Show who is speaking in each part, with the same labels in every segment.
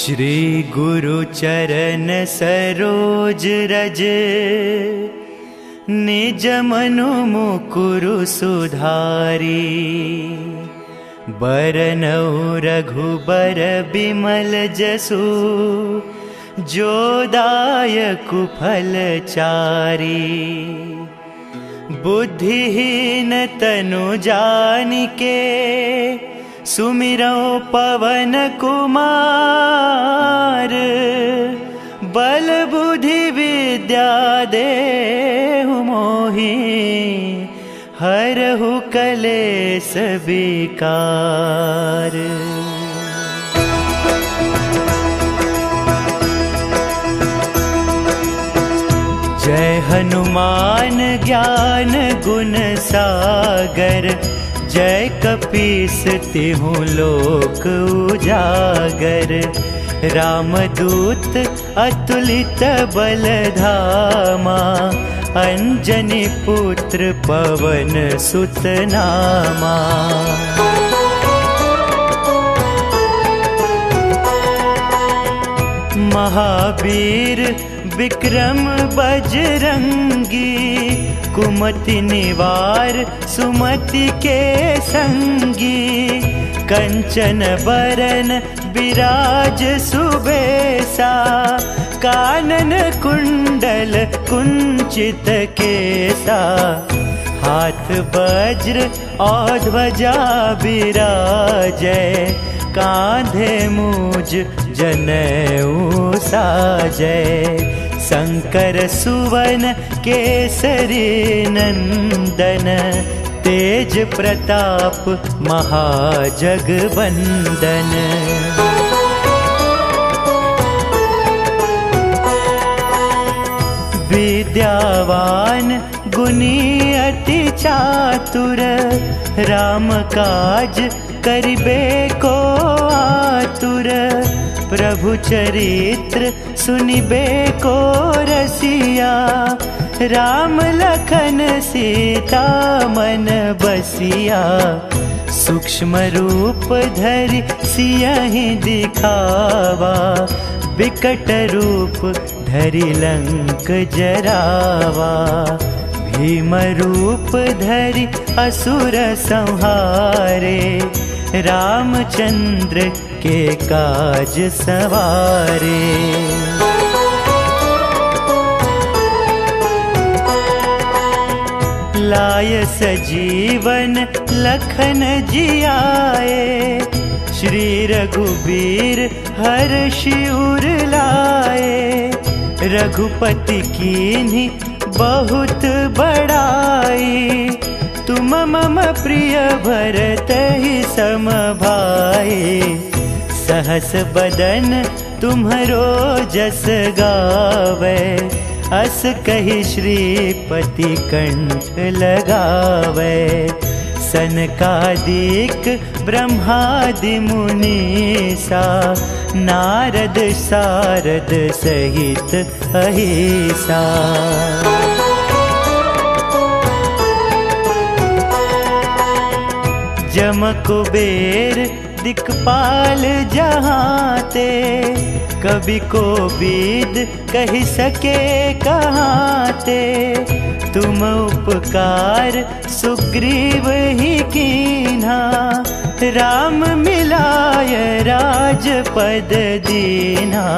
Speaker 1: श्री गुरु चरण सरोज रज, निज मनु मुकुरु सुधारी। बरनउँ रघुबर बिमल जसु, जो दायकु फल चारी। बुद्धिहीन तनु जानिके, सुमिरौ पवन कुमार। बल बुद्धि विद्या देहु मोहि, हरहु कलेस विकार। जय हनुमान ज्ञान गुण सागर, जय कपीस तिहु लोक उजागर। रामदूत अतुलित बल धामा, अंजनी पुत्र पवन सुत नामा। महावीर विक्रम बजरंगी, कुमति निवार सुमति के संगी। कंचन बरन विराज सुबेसा, कानन कुंडल कुंचित केसा। हाथ वज्र और ध्वजा बिराजै, कांधे मूज जनेऊ साजै। शंकर सुवन केसरी नंदन, तेज प्रताप महाजगवंदन। विद्यावान गुणी अति चातुर, राम काज करिबे को आतुर। प्रभु चरित्र सुनिबे को रसिया, राम लखन सीता मन बसिया। सूक्ष्म रूप धरि सियहि दिखावा, विकट रूप धरि लंक जरावा। भीम रूप धरि असुर संहारे, रामचंद्र के काज सवारे। लाय सजीवन लखन जियाए, श्री रघुबीर हर्षि उर लाए। रघुपति कीन्ही बहुत बड़ाई, तुम मम प्रिय भरतहि सम भाई। सहस बदन तुम्हरो जस गावे, अस कहि श्रीपति कंठ लगावे। सनकादिक ब्रह्मादि मुनीसा, नारद सारद सहित अहिसा। जम कुबेर दिक्पाल जहाँते, कवि कोविद कहि सके कहाँते। तुम उपकार सुग्रीव ही कीन्हा, राम मिलाय राजपद दीन्हा।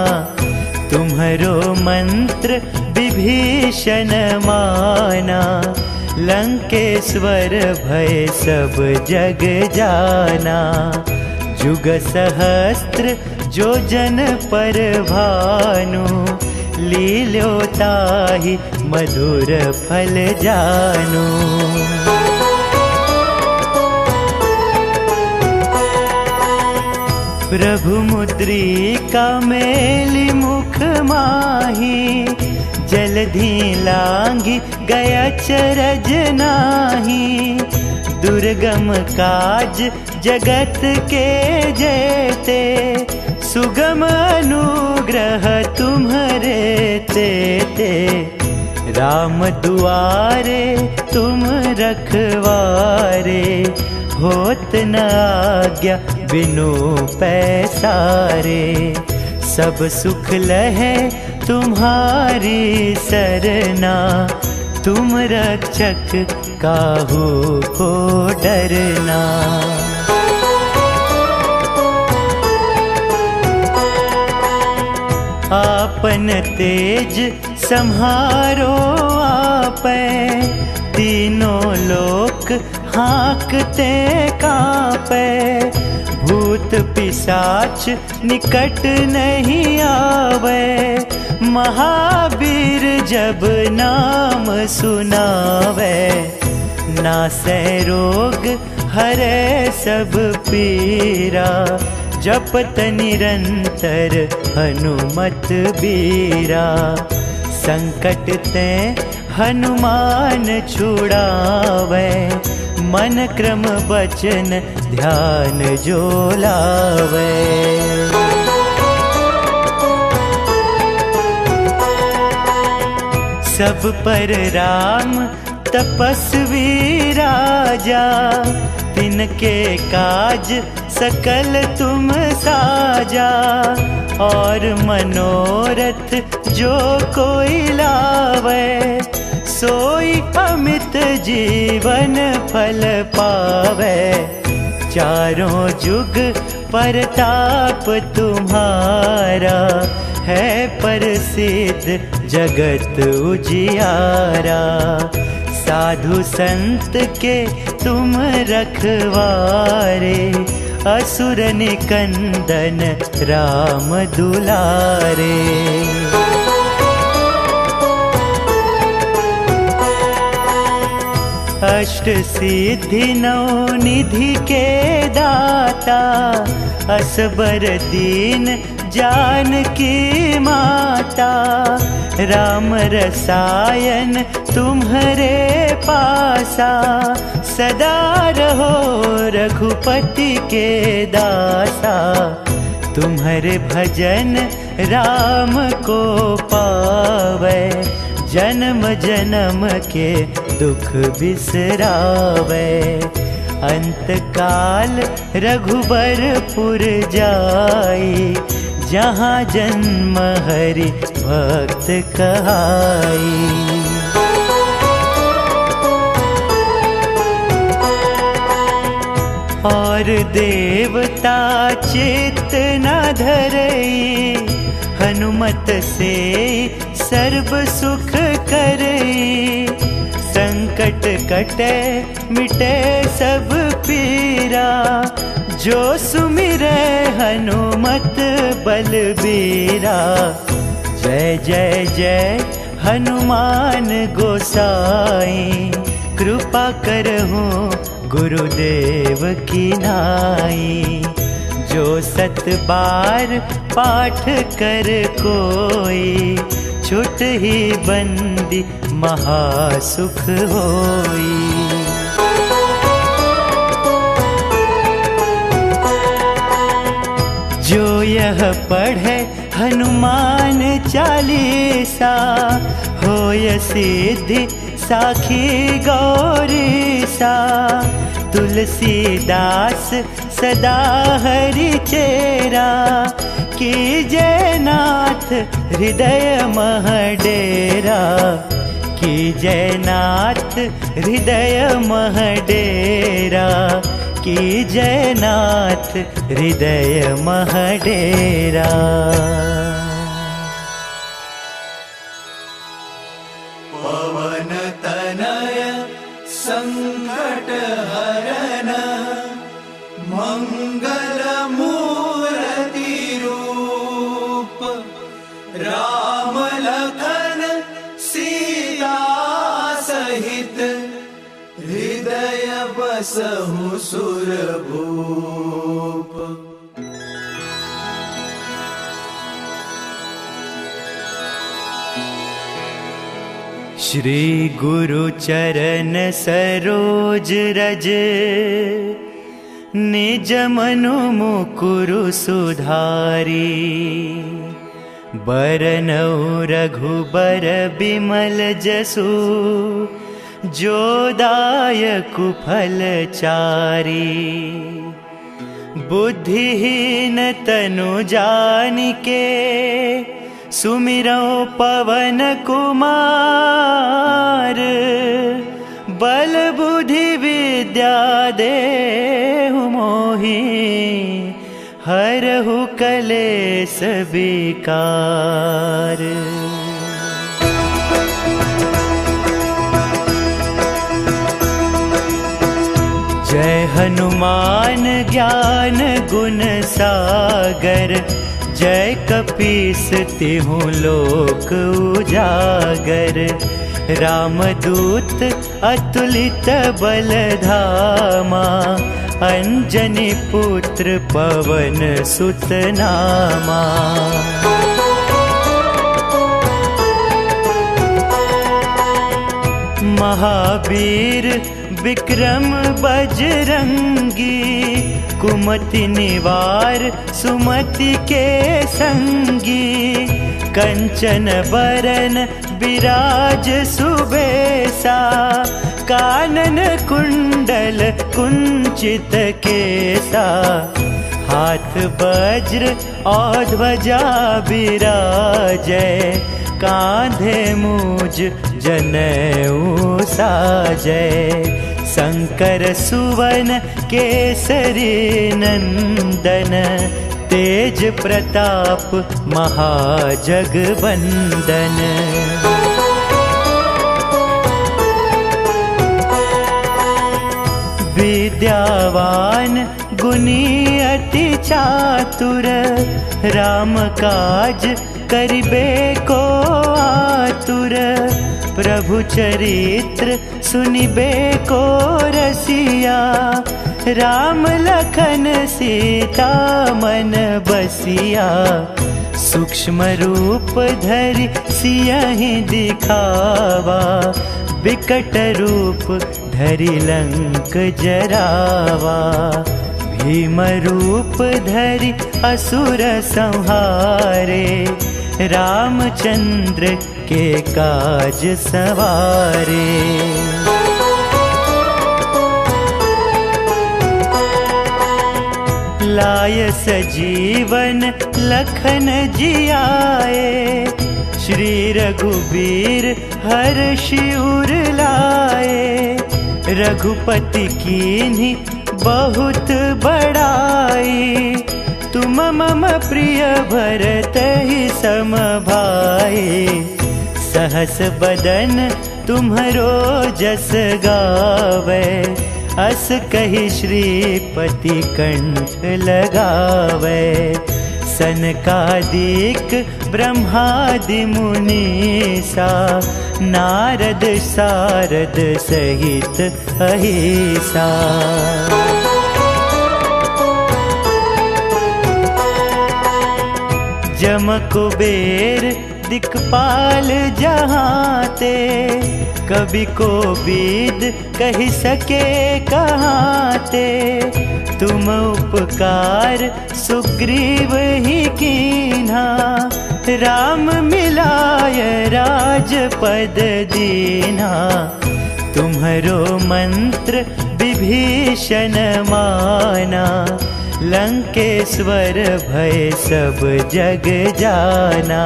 Speaker 1: तुम्हरो मंत्र विभीषण माना, लंकेश्वर भय सब जग जाना। जुग सहस्त्र जो जन पर भानु, लील्यो ताहि मधुर फल जानू। प्रभु मुद्रिका मेलि मुख माही, जलधि लांघि गया चरज नाही। दुर्गम काज जगत के जेते, सुगम अनुग्रह तुम्हरे तेते। राम दुआरे तुम रखवारे, होत न आज्ञा बिनु पैसारे। सब सुख लहे तुम्हारी सरना, तुम रक्षक काहू को डरना। आपन तेज सम्हारो आपे, तीनों लोक हाँकते कांपे। भूत पिशाच निकट नहीं आवे, महावीर जब नाम सुनावे। नासै रोग हरे सब पीरा, जपत निरंतर हनुमत बीरा। संकट ते हनुमान छुड़ावे, मन क्रम वचन ध्यान जो लावे। सब पर राम तपस्वी राजा, तिनके काज सकल तुम साजा। और मनोरथ जो कोई लावे, सोई अमित जीवन फल पावे। चारों जुग परताप तुम्हारा, है प्रसिद्ध जगत उजियारा। साधु संत के तुम रखवारे, असुर निकंदन राम दुलारे। अष्ट सिद्धि नौ निधि के दाता, असबर दीन जानकी माता। राम रसायन तुम्हारे पासा, सदा रहो रघुपति के दासा। तुम्हारे भजन राम को पावे, जन्म जन्म के दुख बिसरावे। अंत काल रघुबरपुर जाई, जहाँ जन्म हरि भक्त कहाई। और देवता चित्त न धरई, हनुमत से सर्व सुख करई। संकट कटे मिटे सब पीरा, जो सुमिरै हनुमत बलबीरा। जय जय जय हनुमान गोसाई, कृपा करहूँ गुरुदेव की नाई। जो 7 बार पाठ कर कोई, छुट ही बंदी महासुख होई। जो यह पढ़े हनुमान चालीसा, होय सिद्धि साखी गौरीसा। तुलसीदास सदा हरि चेरा, कीजय नाथ हृदय मह डेरा। कीजय नाथ हृदय मह डेरा, कीजय नाथ हृदय मह डेरा।
Speaker 2: पवन तनय संकट हरन, मंगल मूर्ति रूप। राम लखन सीता सहित, हृदय बसहु सुरभूप।
Speaker 1: श्री गुरु चरण सरोज रज, निज मनु मुकुरु सुधारी। बरनउँ रघुबर बिमल जसु, जो दायकु फल चारी। बुद्धिहीन तनु जानिके सुमिरो पवन कुमार। बल बुद्धि विद्या देहु मोहि हरहु कलेस विकार। जय हनुमान ज्ञान गुण सागर। जय कपीस तिहु लोक उजागर। रामदूत अतुलित बल धामा। अंजनी पुत्र पवन सुत नामा। महावीर विक्रम बजरंगी। कुमति निवार सुमति के संगी। कंचन बरन विराज सुबेसा। कानन कुंडल कुंचित केसा। हाथ वज्र और ध्वजा विराजै। कांधे मूज जनेऊ साजै। शंकर सुवन केसरी नंदन। तेज प्रताप महाजगवंदन। विद्यावान गुणी अति चातुर। राम काज करिबे को आतुर। प्रभु चरित्र सुनिबे को रसिया। राम लखन सीता मन बसिया। सूक्ष्म रूप धरि सियहि दिखावा। विकट रूप धरि लंक जरावा। भीम रूप धरि असुर संहारे। रामचंद्र के काज सवारे। लाय सजीवन लखन जियाए। श्री रघुबीर हर्षि उर लाए। रघुपति कीन्ही बहुत बड़ाई। तुम मम प्रिय भरतहि सम भाई। सहस बदन तुम्हरो जस गावे। अस कहि श्रीपति कंठ लगावे। सनकादिक ब्रह्मादि मुनीसा। नारद सारद सहित अहिसा। जम कुबेर दिक्पाल जहाते। कवि को बीद कहि सके कहाते। तुम उपकार सुग्रीव ही कीन्हा। राम मिलाय राजपद दीन्हा। तुम्हरो मंत्र विभीषण माना। लंकेश्वर भय सब जग जाना।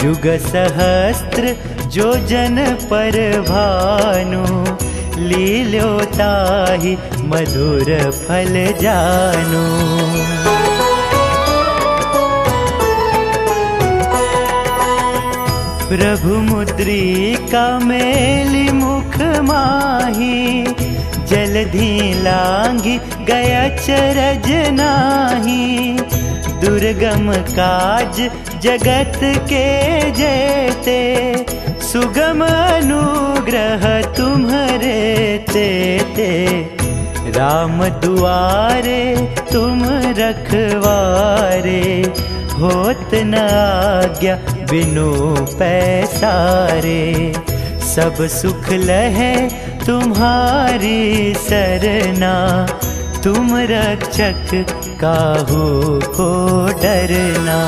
Speaker 1: जुग सहस्त्र जो जन पर भानु। लील्यो ताहि मधुर फल जानू। प्रभु मुद्रिका मेली मुख माही। जलधि लांघि गया चरज नाही। दुर्गम काज जगत के जेते। सुगम अनुग्रह तुम्हरे तेते। राम दुआरे तुम रखवारे। होत न आज्ञा बिनु पैसारे। सब सुख लहे तुम्हारी सरना। तुम रक्षक काहू को डरना।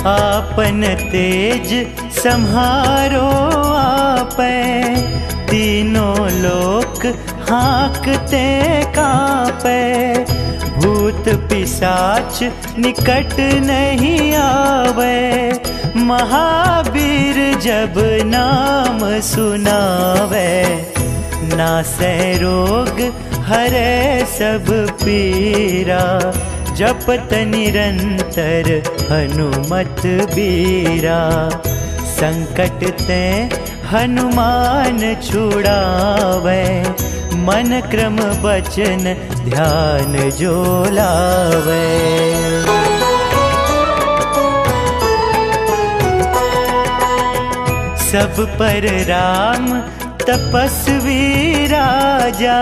Speaker 1: आपन तेज सम्हारो आपै। तीनों लोक हाँकते कांपे, भूत पिशाच निकट नहीं आवे। महावीर जब नाम सुनावे, नासै रोग हरे सब पीरा। जपत निरंतर हनुमत बीरा, संकट ते हनुमान छुड़ावे। मन क्रम बचन ध्यान जो लावे। सब पर राम तपस्वी राजा,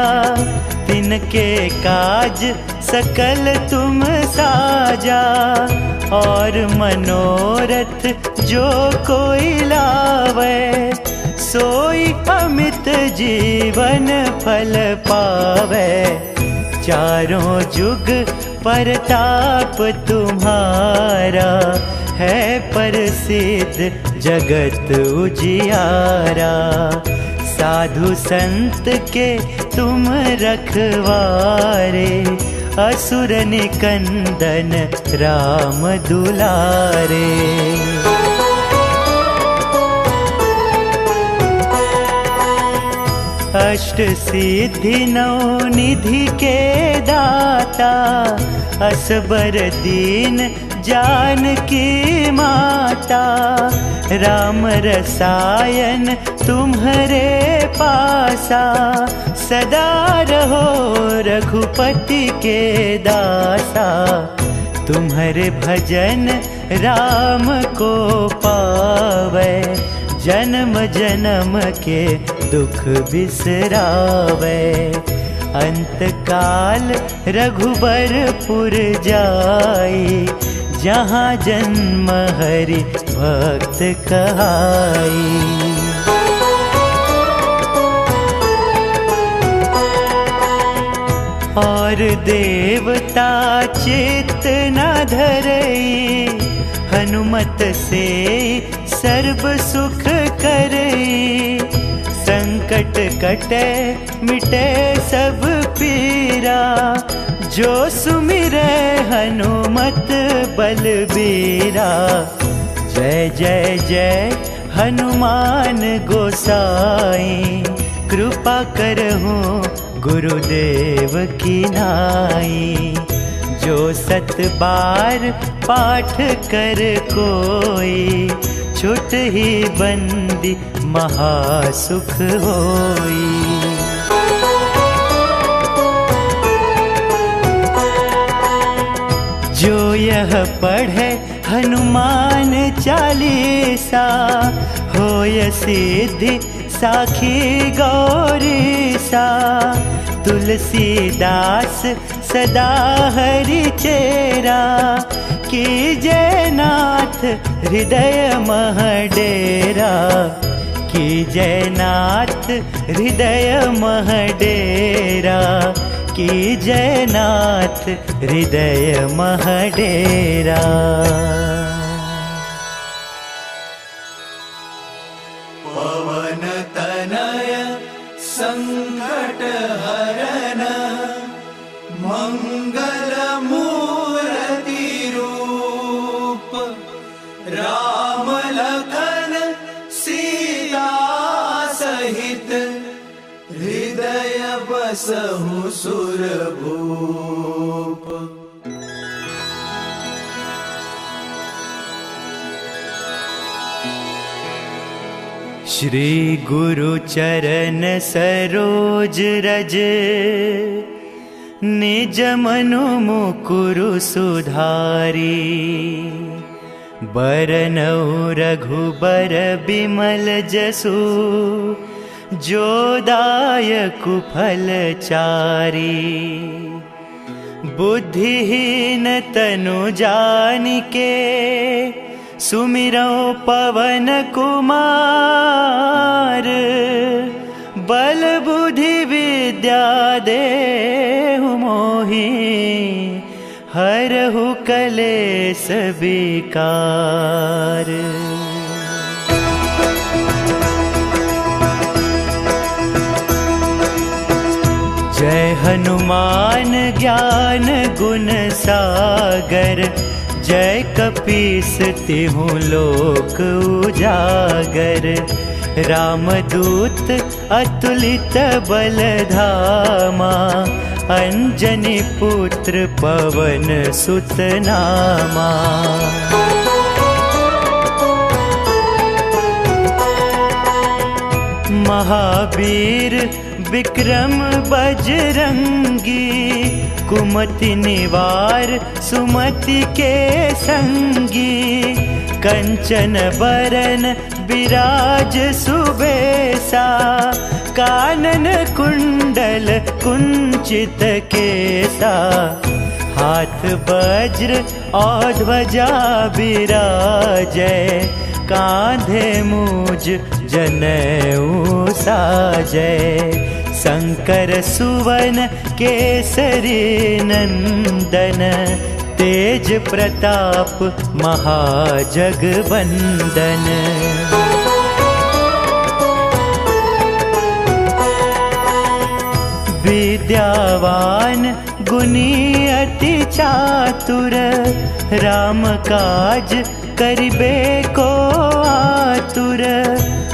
Speaker 1: तिनके काज सकल तुम साजा। और मनोरथ जो कोई लावे, सोई अमित जीवन फल पावे। चारों जुग परताप तुम्हारा, है प्रसिद्ध जगत उजियारा। साधु संत के तुम रखवारे, असुर निकंदन राम दुलारे। अष्ट सिद्धि नौ निधि के दाता, असबर दीन जानकी माता। राम रसायन तुम्हारे पासा, सदा रहो रघुपति के दासा। तुम्हारे भजन राम को पावे, जन्म जन्म के दुख बिसरावे। अंत काल रघुबरपुर जाई, जहाँ जन्म हरि भक्त कहाई। और देवता चित्त न धरई, हनुमत से सर्व सुख करई। संकट कटे मिटे सब पीरा, जो सुमिरै हनुमत बलबीरा। जय जय जय हनुमान गोसाई, कृपा करहु गुरुदेव की नाई। जो 7 बार पाठ कर कोई, छुट ही बंदी महासुख होई। जो यह पढ़े हनुमान चालीसा, होय सिद्धि साखी गौरीसा। तुलसीदास सदा हरि चेरा, कीजय नाथ हृदय मह डेरा। कीजय नाथ हृदय मह डेरा, कीजय नाथ हृदय मह डेरा।
Speaker 2: पवन तनय संकट हरन, मंगल मूर्ति रूप। राम लखन सीता सहित, हृदय बसहु सुरभूप।
Speaker 1: श्री गुरु चरण सरोज रज, निज मनु मुकुरु सुधारी। बरनउँ रघुबर बिमल जसु, जो दायकु फल चारी। बुद्धिहीन तनु जानिके, सुमिरौ पवन कुमार। बल बुद्धि विद्या देहु मोहि, हरहु कलेस विकार। हनुमान ज्ञान गुण सागर, जय कपीस तिहु लोक उजागर। रामदूत अतुलित बल धामा, अंजनी पुत्र पवन सुत नामा। महावीर विक्रम बजरंगी, कुमति निवार सुमति के संगी। कंचन बरन विराज सुबेसा, कानन कुंडल कुंचित केसा। हाथ वज्र और ध्वजा विराजै, कांधे मूज जनेऊ साजै। शंकर सुवन केसरी नंदन, तेज प्रताप महाजगवंदन। विद्यावान गुणी अति चातुर, राम काज करिबे को आतुर।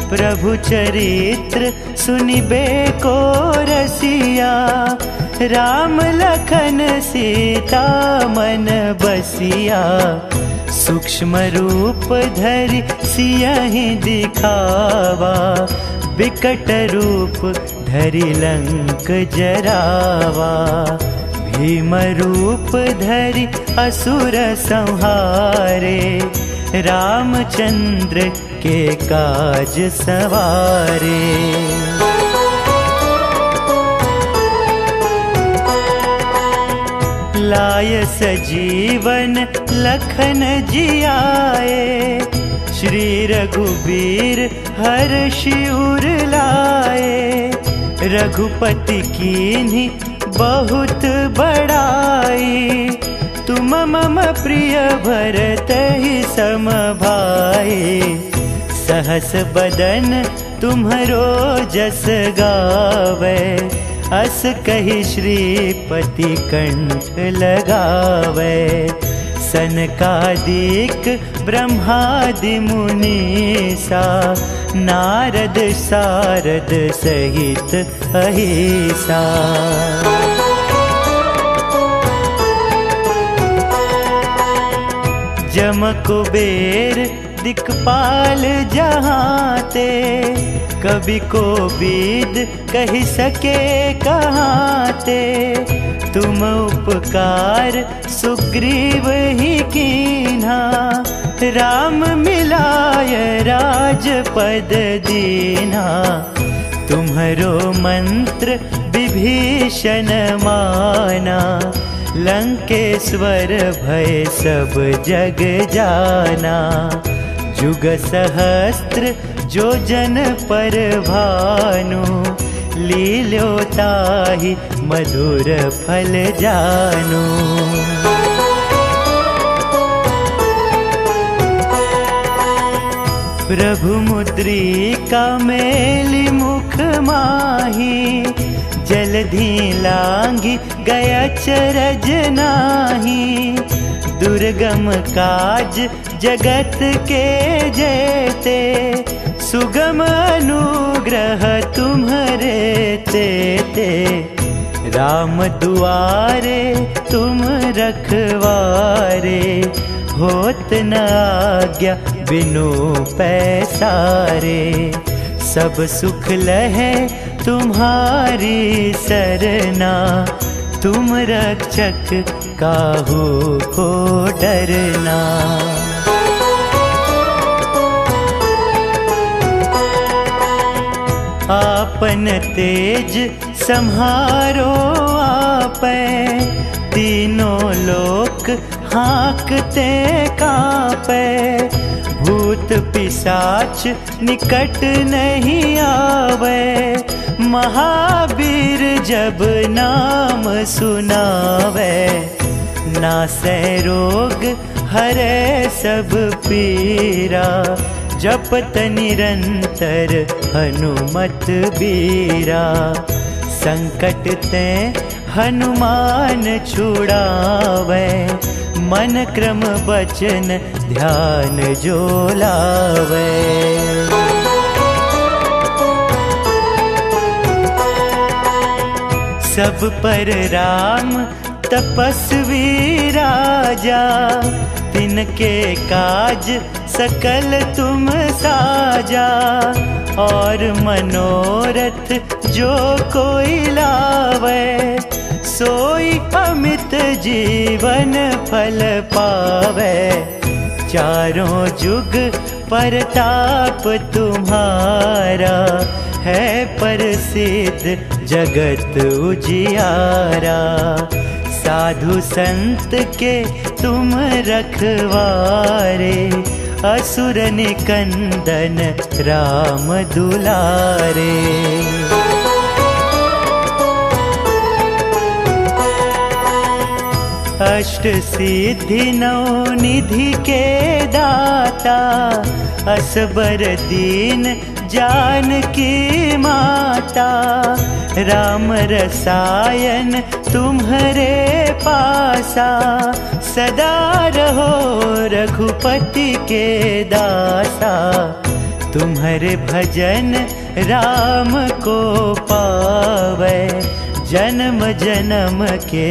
Speaker 1: प्रभु चरित्र सुनिबे को रसिया, राम लखन सीता मन बसिया। सूक्ष्म रूप धरि सियहि दिखावा, विकट रूप धरि लंक जरावा। भीम रूप धरि असुर संहारे, रामचंद्र के काज सवारे। लाय सजीवन लखन जियाए, श्री रघुबीर हर्षि उर लाए। रघुपति कीन्ही बहुत बड़ाई, तुम मम प्रिय भरतहि सम भाई। सहस बदन तुम्हरो जस गावे, अस कहि श्रीपति कंठ लगावे। सनकादिक ब्रह्मादि मुनीसा, नारद सारद सहित अहिसा। जम कुबेर दिक्पाल जहाँते, कवि को बीद कहि सके कहाँते। तुम उपकार सुग्रीव ही कीन्हा, राम मिलाय राजपद दीन्हा। तुम्हरो मंत्र विभीषण माना, लंकेश्वर भय सब जग जाना। जुग सहस्त्र जो जन पर भानु, लील्यो ताहि मधुर फल जानू। प्रभु मुद्रिका मेलि मुख माही, जलधि लांघि गया चरज नाही। दुर्गम काज जगत के जेते, सुगम अनुग्रह तुम्हरे तेते। राम दुआरे तुम रखवारे, होत न आज्ञा बिनु पैसारे। सब सुख लहे तुम्हारी सरना, तुम रक्षक काहू को डरना। आपन तेज सम्हारो आपै, तीनों लोक हाँकते कांपै। भूत पिशाच निकट नहीं आवे, महावीर जब नाम सुनावे। नासै रोग हरै सब पीरा, जपत निरंतर हनुमत बीरा। संकट ते हनुमान छुड़ावे, मन क्रम बचन ध्यान जो लावे। सब पर राम तपस्वी राजा, तिनके काज सकल तुम साजा। और मनोरथ जो कोई लावे, सोई अमित जीवन फल पावे। चारों जुग परताप तुम्हारा, है प्रसिद्ध जगत उजियारा। साधु संत के तुम रखवारे, असुर निकंदन राम दुलारे। अष्ट सिद्धि नौ निधि के दाता, असबर दीन जानकी माता। राम रसायन तुम्हारे पासा, सदा रहो रघुपति के दासा। तुम्हारे भजन राम को पावे, जन्म जन्म के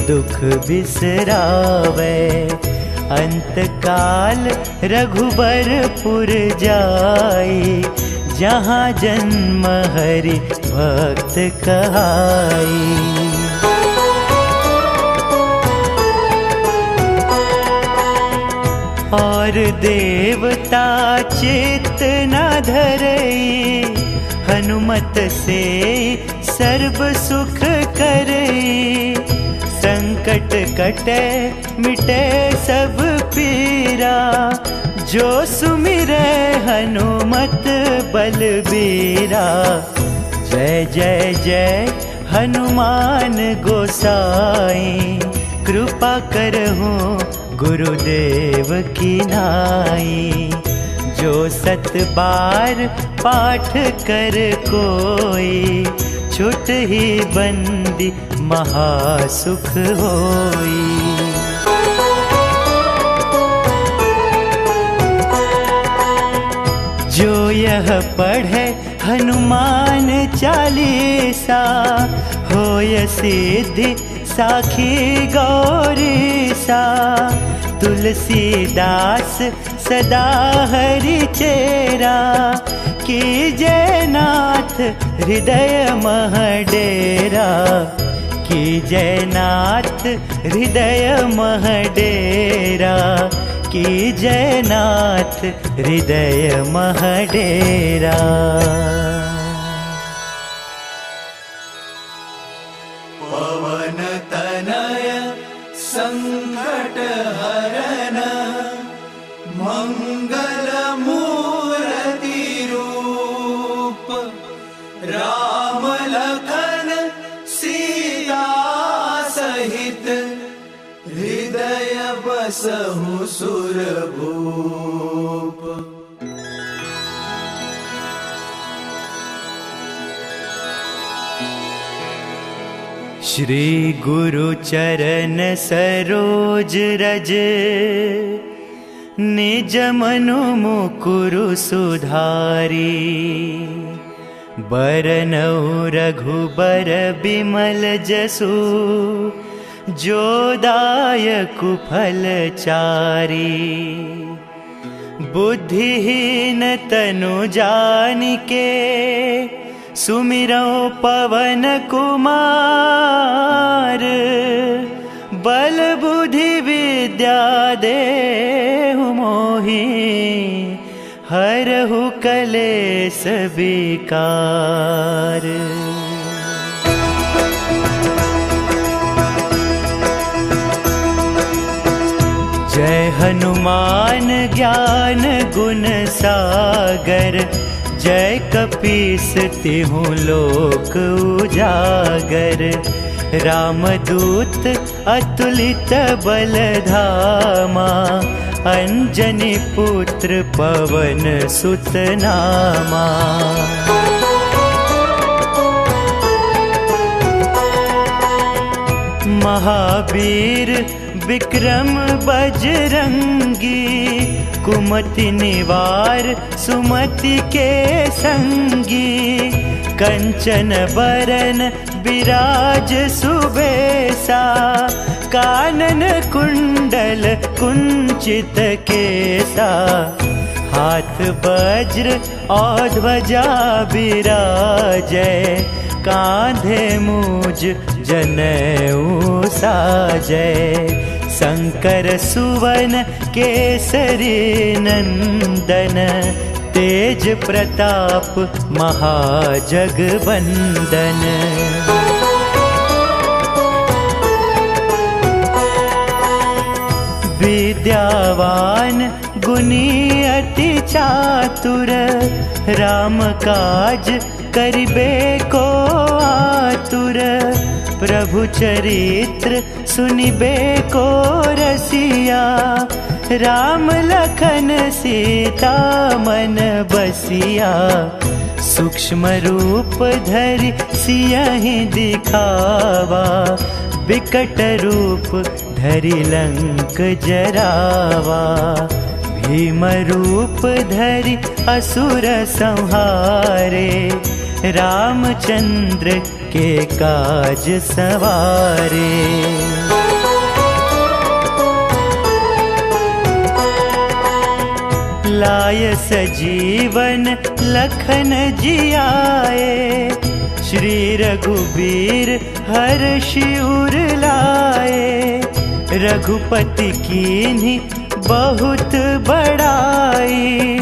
Speaker 1: दुख बिसरावे। अंत काल रघुबरपुर जाई, जहाँ जन्म हरि भक्त कहाई। और देवता चित्त न धरई, हनुमत से सर्व सुख करई। संकट कटे मिटे सब पीरा, जो सुमिरै हनुमत बलबीरा। जय जय जय हनुमान गोसाई, कृपा करहु गुरुदेव की नाई। जो 7 बार पाठ कर कोई, छुट ही बंदी महासुख होई। जो यह पढ़े हनुमान चालीसा, होय सिद्धि साखी गौरीसा। तुलसीदास सदा हरि चेरा, कीजय नाथ हृदय मह डेरा। कीजय नाथ हृदय मह डेरा, कीजय नाथ हृदय मह डेरा।
Speaker 2: पवन तनय संकट हरन, मंगल मूर्ति रूप। राम लखन सीता सहित, हृदय बसहु सुरभूप।
Speaker 1: श्री गुरु चरण सरोज रज, निज मनु मुकुरु सुधारी। बरनउँ रघुबर बिमल जसु, जो दायकु फल चारी। बुद्धिहीन तनु जानिके, सुमिरौ पवन कुमार। बल बुद्धि विद्या देहु मोहि, हरहु कलेस विकार। जय हनुमान ज्ञान गुण सागर, जय कपीस तिहु लोक उजागर। रामदूत अतुलित बल धामा, अंजनी पुत्र पवन सुत नामा। महावीर विक्रम बजरंगी, कुमति निवार सुमति के संगी। कंचन बरन विराज सुबेसा, कानन कुंडल कुंचित केसा। हाथ वज्र और ध्वजा विराजै, कांधे मूज जनेऊ साजै। शंकर सुवन केसरी नंदन, तेज प्रताप महाजगवंदन। विद्यावान गुणी अति चातुर, राम काज करिबे को आतुर। प्रभु चरित्र सुनिबे को रसिया, राम लखन सीता मन बसिया। सूक्ष्म रूप धरि सियहि दिखावा, विकट रूप धरि लंक जरावा। भीम रूप धरि असुर संहारे, रामचंद्र के काज सवारे। लाय सजीवन लखन जियाए, श्री रघुबीर हर्षि उर लाए। रघुपति कीन्ही बहुत बड़ाई,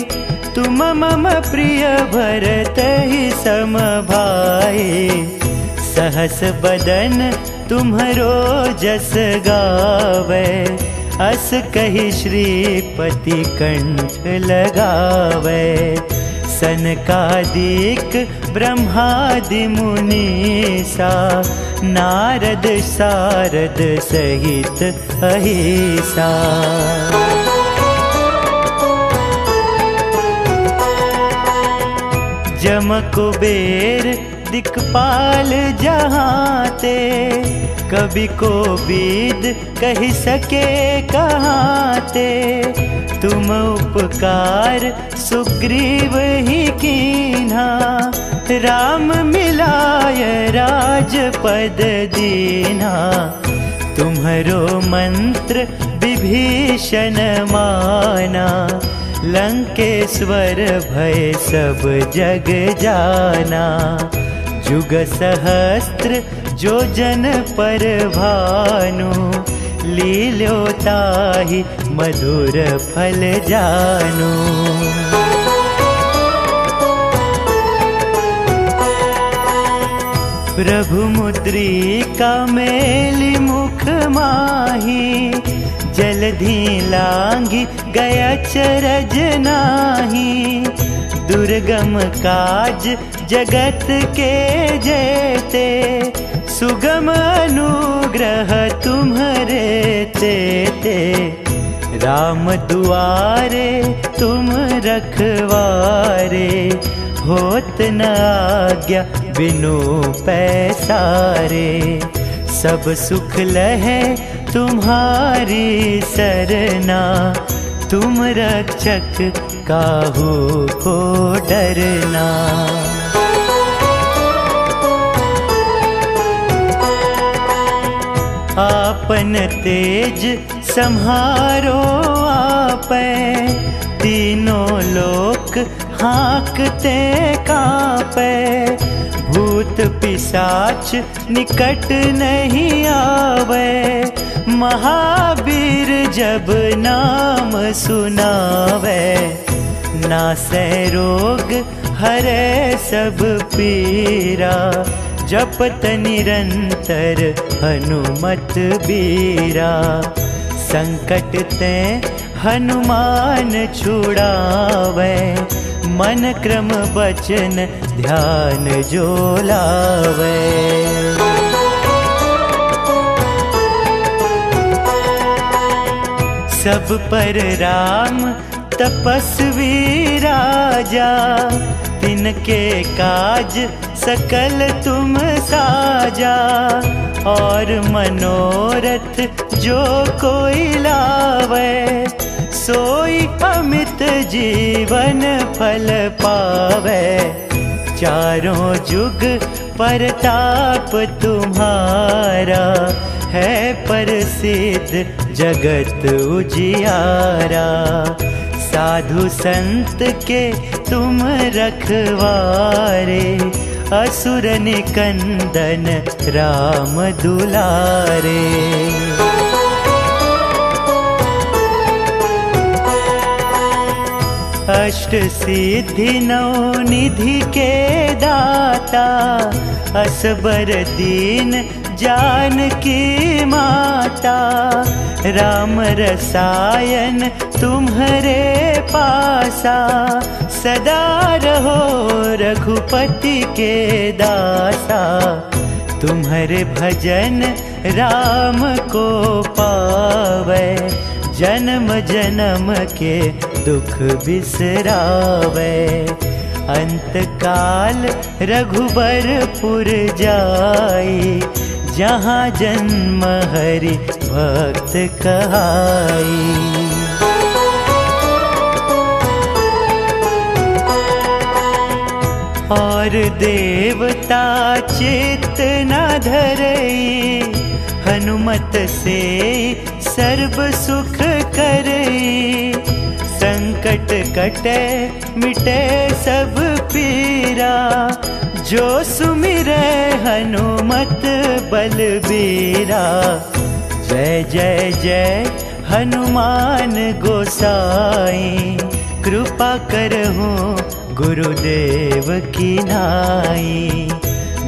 Speaker 1: तुम मम प्रिय भरतहि सम भाई। सहस बदन तुम्हरो जस गावे, अस कहि श्रीपति कंठ लगावे। सनकादिक ब्रह्मादि मुनीसा, नारद सारद सहित अहिसा। जम कुबेर दिक्पाल जहाँते, कवि को बीद कहि सके कहाँते। तुम उपकार सुग्रीव ही कीन्हा, राम मिलाय राजपद दीन्हा। तुम्हरो मंत्र विभीषण माना, लंकेश्वर भय सब जग जाना। जुग सहस्त्र जो जन पर भानु, लील्यो ताहि मधुर फल जानू। प्रभु मुद्रिका मेलि मुख माही, जलधि लांघि गया चरज नाही। दुर्गम काज जगत के जेते, सुगम अनुग्रह तुम्हरे तेते। राम दुआरे तुम रखवारे, होत न आज्ञा बिनु पैसारे। सब सुख लहे तुम्हारी सरना, तुम रक्षक काहू को डरना। आपन तेज सम्हारो आपै, तीनों लोक हाँकते कांपै। भूत पिशाच निकट नहीं आवे, महावीर जब नाम सुनावे। नासै रोग हरै सब पीरा, जपत निरंतर हनुमत बीरा। संकट ते हनुमान छुड़ावे, मन क्रम बचन ध्यान जो लावे। सब पर राम तपस्वी राजा, तिनके काज सकल तुम साजा, और मनोरथ जो कोई लावे, सोई अमित जीवन फल पावे। चारों जुग परताप तुम्हारा, है प्रसिद्ध जगत उजियारा। साधु संत के तुम रखवारे, असुर निकंदन राम दुलारे। अष्ट सिद्धि नौ निधि के दाता, असबर दीन जानकी माता। राम रसायन तुम्हारे पासा, सदा रहो रघुपति के दासा। तुम्हारे भजन राम को पावे, जन्म जन्म के दुख बिसरावे। अंत काल रघुबरपुर जाई, जहाँ जन्म हरि भक्त कहाई। और देवता चित्त न धरई, हनुमत से सर्व सुख करई। संकट कटे मिटे सब पीरा, जो सुमिरै हनुमत बलबीरा। जय जय जय हनुमान गोसाई, कृपा करहु गुरुदेव की नाई।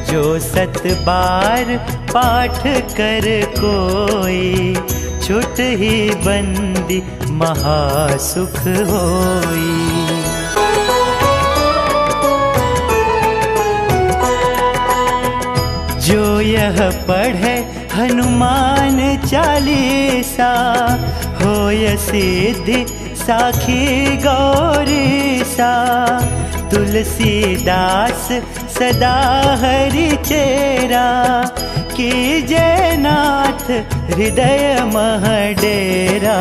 Speaker 1: जो 7 बार पाठ कर कोई, छुट ही बंदी महासुख होई। जो यह पढ़े हनुमान चालीसा, होय सिद्धि साखी गौरीसा। तुलसीदास सदा हरि चेरा, कीजय नाथ हृदय मह डेरा।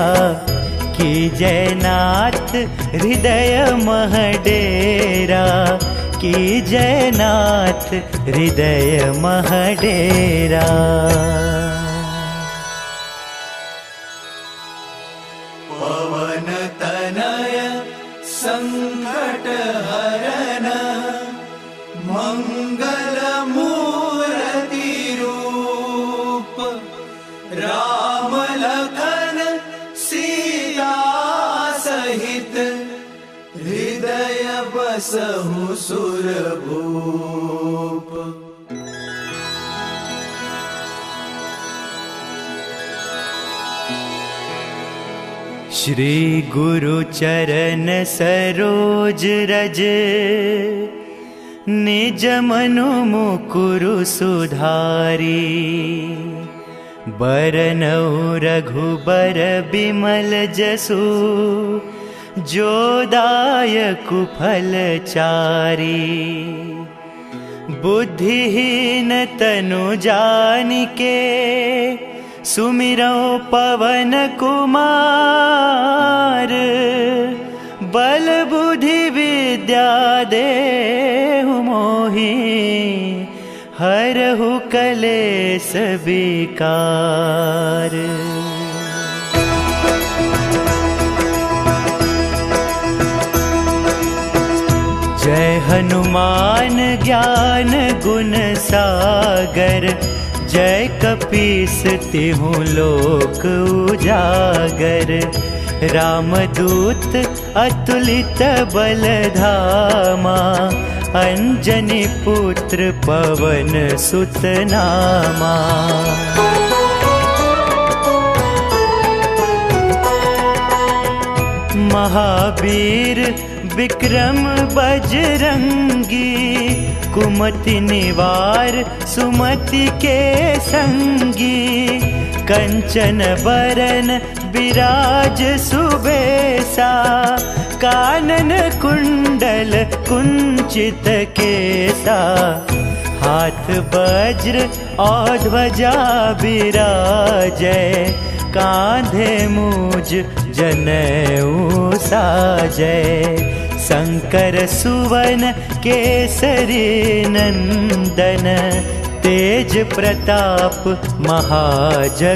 Speaker 1: कीजय नाथ हृदय मह डेरा, कीजय नाथ हृदय मह डेरा।
Speaker 2: पवन तनय संकट हरन, मंगल मूर्ति रूप। राम लखन सीता सहित, हृदय बसहु सुरभूप।
Speaker 1: श्री गुरु चरण सरोज रज, निज मनु मुकुरु सुधारी। बरनउँ रघुबर बिमल जसु, जो दायकु फल चारी। बुद्धिहीन तनु जानिके, सुमिरौ पवन कुमार। बल बुद्धि विद्या देहु मोहि, हरहु कलेस विकार। जय हनुमान ज्ञान गुण सागर, जय कपीस तिहु लोक उजागर। रामदूत अतुलित बल धामा, अंजनी पुत्र पवन सुत नामा। महावीर विक्रम बजरंगी, कुमति निवार सुमति के संगी। कंचन बरन विराज सुबेसा, कानन कुंडल कुंचित केसा, हाथ वज्र और ध्वजा बिराजै, कांधे मूज जनेऊ साजै। शंकर सुवन केसरी नंदन, तेज प्रताप महाजगवंदन।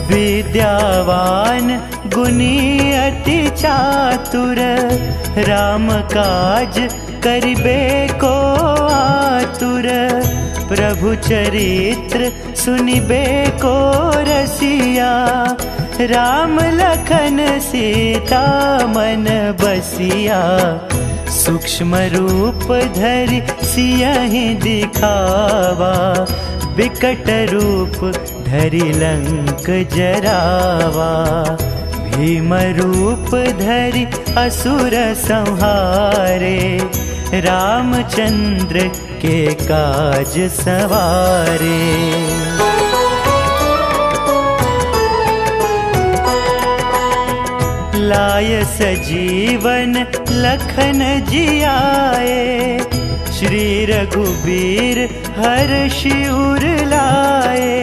Speaker 1: विद्यावान गुणी अति चातुर, राम काज करिबे को आतुर। प्रभु चरित्र सुनिबे को रसिया, राम लखन सीता मन बसिया। सूक्ष्म रूप धरि सियहि दिखावा, विकट रूप धरि लंक जरावा। भीम रूप धरि असुर संहारे, रामचंद्र के काज सवारे। लाय सजीवन लखन जियाए, श्री रघुबीर हर्षि उर लाए।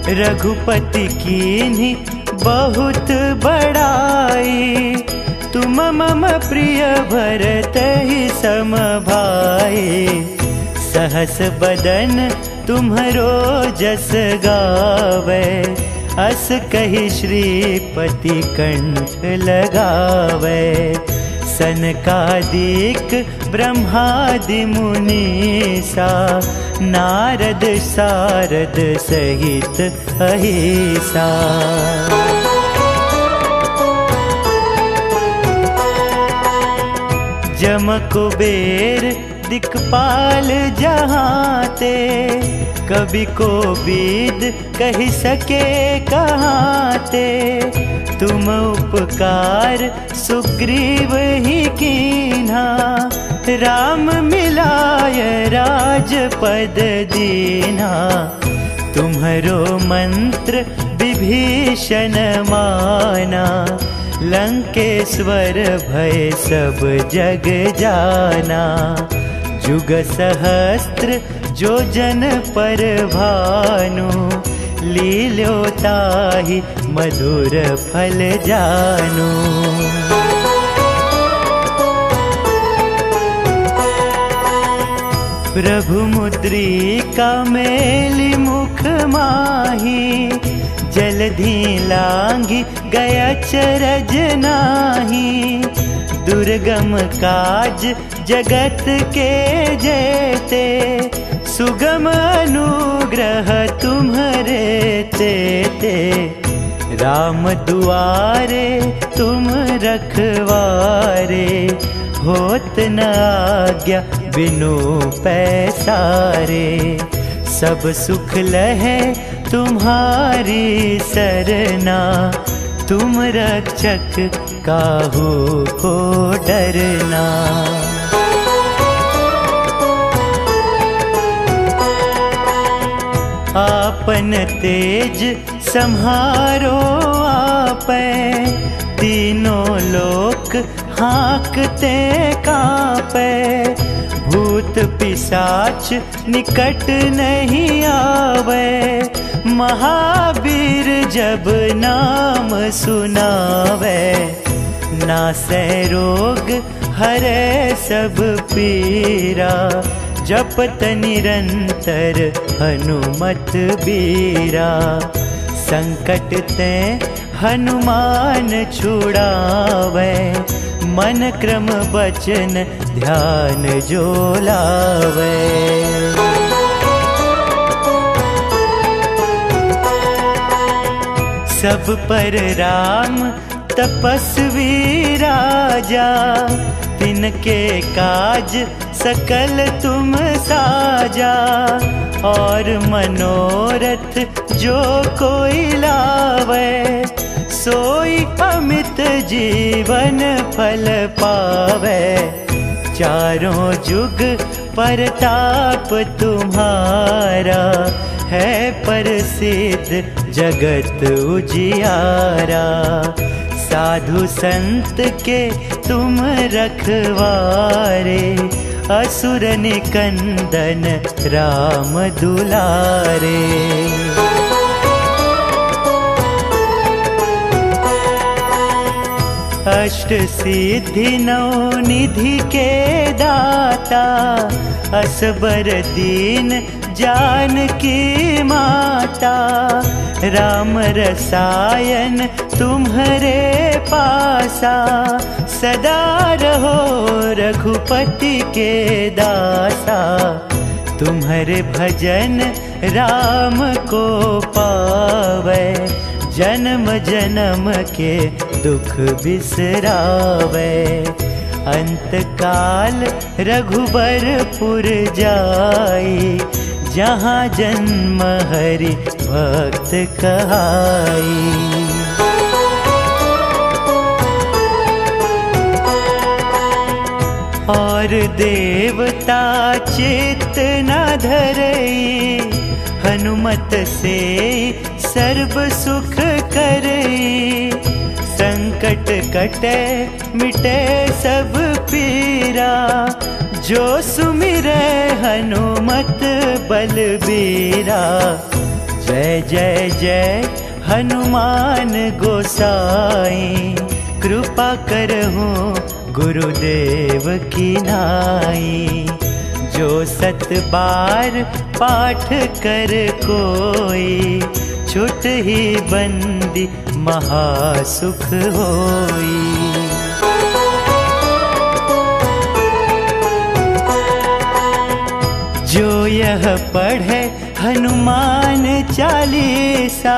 Speaker 1: रघुपति कीन्ही बहुत बड़ाई, तुम मम प्रिय भरतहि सम भाई। सहस बदन तुम्हरो जस गावे, अस कहि श्रीपति कंठ लगावे। सनकादिक ब्रह्मादि मुनीसा, नारद सारद सहित अहिसा। जम कुबेर दिक्पाल जहाँते, कवि को बीद कहि सके कहाँते। तुम उपकार सुग्रीव ही कीन्हा, राम मिलाय राजपद दीन्हा। तुम्हरो मंत्र विभीषण माना, लंकेश्वर भय सब जग जाना। जुग सहस्त्र जो जन पर भानु, लील्यो ताहि मधुर फल जानू। प्रभु मुद्रिका मेलि मुख माही, जलधि लांघि गया चरज नाही। दुर्गम काज जगत के जेते, सुगम अनुग्रह तुम्हरे तेते। राम दुआरे तुम रखवारे, होत न आज्ञा बिनु पैसारे। सब सुख लहे तुम्हारी सरना, तुम रक्षक काहू को डरना। आपन तेज सम्हारो आपै, तीनों लोक हाँकते कांपै। भूत पिशाच निकट नहीं आवे, महावीर जब नाम सुनावे। नासै रोग हरै सब पीरा, जपत निरंतर हनुमत बीरा। संकट ते हनुमान छुड़ावे, मन क्रम बचन ध्यान जो लावे। सब पर राम तपस्वी राजा, तिनके काज सकल तुम साजा। और मनोरथ जो कोई लावे, सोई अमित जीवन फल पावे। चारों जुग परताप तुम्हारा, है प्रसिद्ध जगत उजियारा। साधु संत के तुम रखवारे, असुर निकंदन राम दुलारे। अष्ट सिद्धि नौ निधि के दाता, असबर दीन जानकी माता। राम रसायन तुम्हारे पासा, सदा रहो रघुपति के दासा। तुम्हारे भजन राम को पावे, जन्म जन्म के दुख बिसरावे। अंत काल रघुबरपुर जाई, जहाँ जन्म हरि भक्त कहाई। और देवता चित्त न धरई, हनुमत से सर्व सुख करई। संकट कटे मिटे सब पीरा, जो सुमिरै हनुमत बलबीरा। जय जय जय हनुमान गोसाई, कृपा करहूँ गुरुदेव की नाई। जो 7 बार पाठ कर कोई, छुट ही बंदी महासुख होई। जो यह पढ़े हनुमान चालीसा,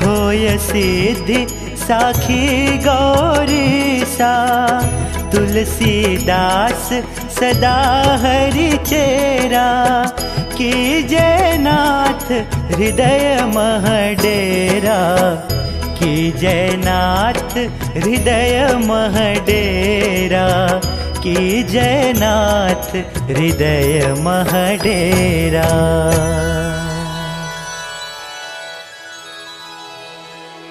Speaker 1: होय सिद्धि साखी गौरीसा। तुलसीदास सदा हरि चेरा, कीजय नाथ हृदय मह डेरा। कीजय नाथ हृदय मह डेरा, कीजय नाथ हृदय मह डेरा।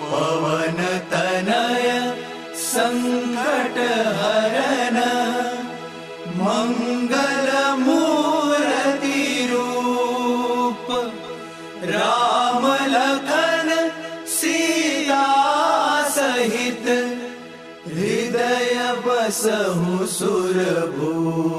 Speaker 2: पवन तनय संकट हरन, मंगल मूर्ति रूप। राम लखन सीता सहित, हृदय बसहु सुरभूप।